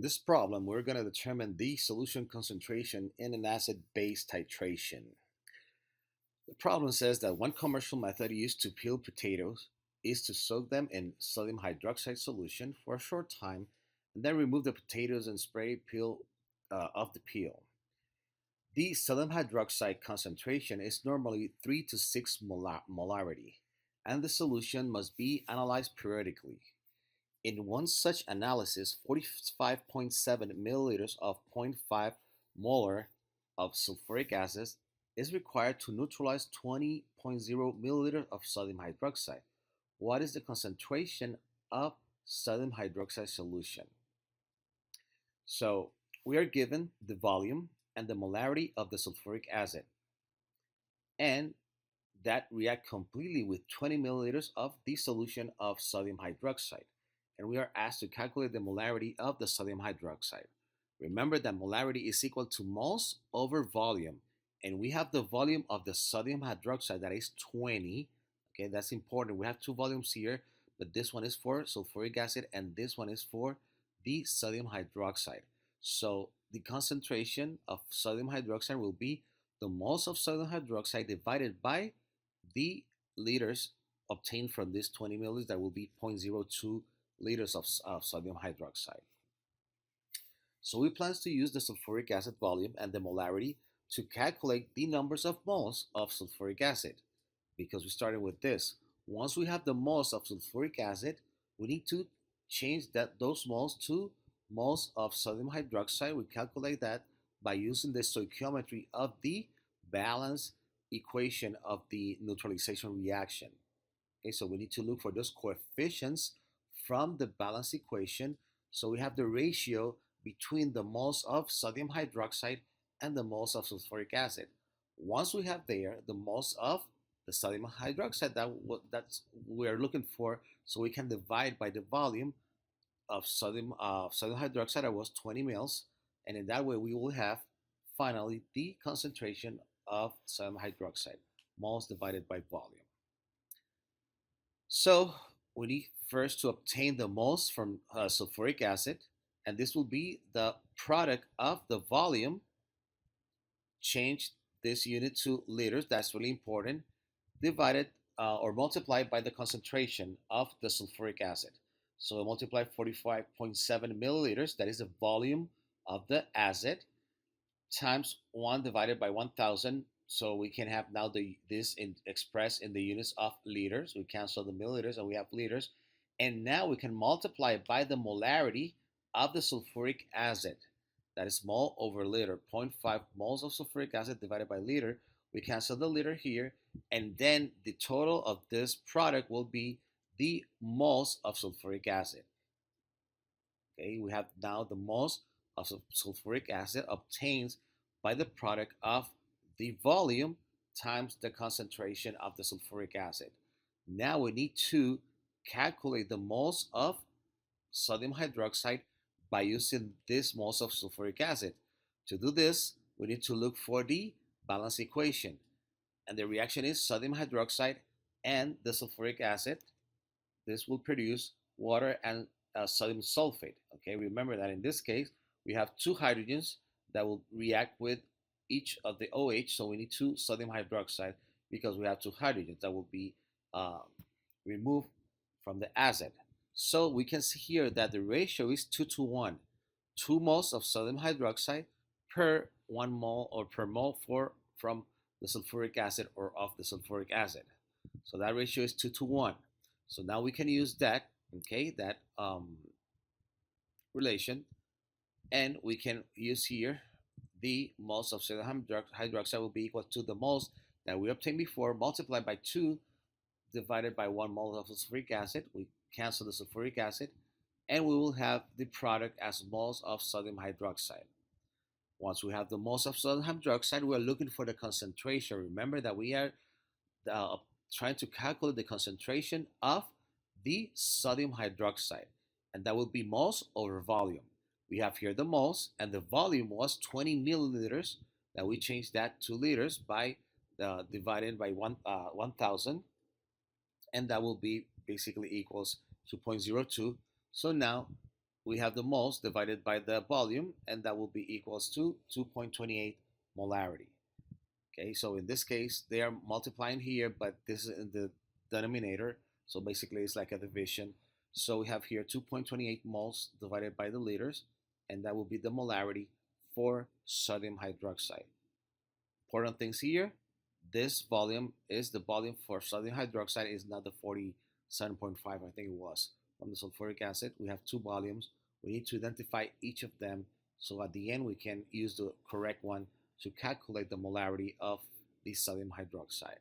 this problem, we're going to determine the solution concentration in an acid-base titration. The problem says that one commercial method used to peel potatoes is to soak them in sodium hydroxide solution for a short time and then remove the potatoes and spray peel of the peel. The sodium hydroxide concentration is normally 3 to 6 molarity, and the solution must be analyzed periodically. In one such analysis, 45.7 milliliters of 0.5 molar of sulfuric acid is required to neutralize 20.0 milliliters of sodium hydroxide. What is the concentration of sodium hydroxide solution? So we are given the volume and the molarity of the sulfuric acid, and that react completely with 20 milliliters of the solution of sodium hydroxide. And we are asked to calculate the molarity of the sodium hydroxide. Remember that molarity is equal to moles over volume, and we have the volume of the sodium hydroxide that is 20. Okay, that's important. We have two volumes here, but this one is for sulfuric acid and this one is for the sodium hydroxide. So the concentration of sodium hydroxide will be the moles of sodium hydroxide divided by the liters obtained from this 20 milliliters. That will be 0.02 liters of sodium hydroxide. So we plan to use the sulfuric acid volume and the molarity to calculate the numbers of moles of sulfuric acid, because we started with this. Once we have the moles of sulfuric acid, we need to change those moles to moles of sodium hydroxide. We calculate that by using the stoichiometry of the balance equation of the neutralization reaction. Okay, so we need to look for those coefficients from the balance equation. So we have the ratio between the moles of sodium hydroxide and the moles of sulfuric acid. Once we have there the moles of the sodium hydroxide, that's we are looking for, so we can divide by the volume of sodium hydroxide, that was 20 mils, and in that way we will have finally the concentration of sodium hydroxide, moles divided by volume. So we need first to obtain the moles from sulfuric acid, and this will be the product of the volume, change this unit to liters, that's really important, divided or multiplied by the concentration of the sulfuric acid. So we multiply 45.7 milliliters, that is the volume of the acid, times 1 divided by 1,000. So we can have now expressed in the units of liters. We cancel the milliliters and we have liters. And now we can multiply it by the molarity of the sulfuric acid. That is mole over liter, 0.5 moles of sulfuric acid divided by liter. We cancel the liter here, and then the total of this product will be the moles of sulfuric acid. Okay, we have now the moles of sulfuric acid obtained by the product of the volume times the concentration of the sulfuric acid. Now we need to calculate the moles of sodium hydroxide by using these moles of sulfuric acid. To do this, we need to look for the balance equation, and the reaction is sodium hydroxide and the sulfuric acid. This will produce water and sodium sulfate. Okay, remember that in this case we have two hydrogens that will react with each of the OH, so we need two sodium hydroxide because we have two hydrogens that will be removed from the acid. So we can see here that the ratio is 2 to 1. 2 moles of sodium hydroxide per 1 mole or per mole from the sulfuric acid or of the sulfuric acid. So that ratio is 2 to 1. So now we can use that, okay, that relation, and we can use here the moles of sodium hydroxide will be equal to the moles that we obtained before multiplied by 2 divided by 1 mole of sulfuric acid. We cancel the sulfuric acid, and we will have the product as moles of sodium hydroxide. Once we have the moles of sodium hydroxide, we are looking for the concentration. Remember that we are trying to calculate the concentration of the sodium hydroxide, and that will be moles over volume. We have here the moles, and the volume was 20 milliliters. That we changed that to liters by divided by 1,000, and that will be basically equals to 0.02. So now we have the moles divided by the volume, and that will be equals to 2.28 molarity. Okay, so in this case, they are multiplying here, but this is in the denominator. So basically, it's like a division. So we have here 2.28 moles divided by the liters, and that will be the molarity for sodium hydroxide. Important things here, this volume is the volume for sodium hydroxide, is not the 47.5, I think it was, from the sulfuric acid. We have two volumes. We need to identify each of them, so at the end we can use the correct one to calculate the molarity of the sodium hydroxide.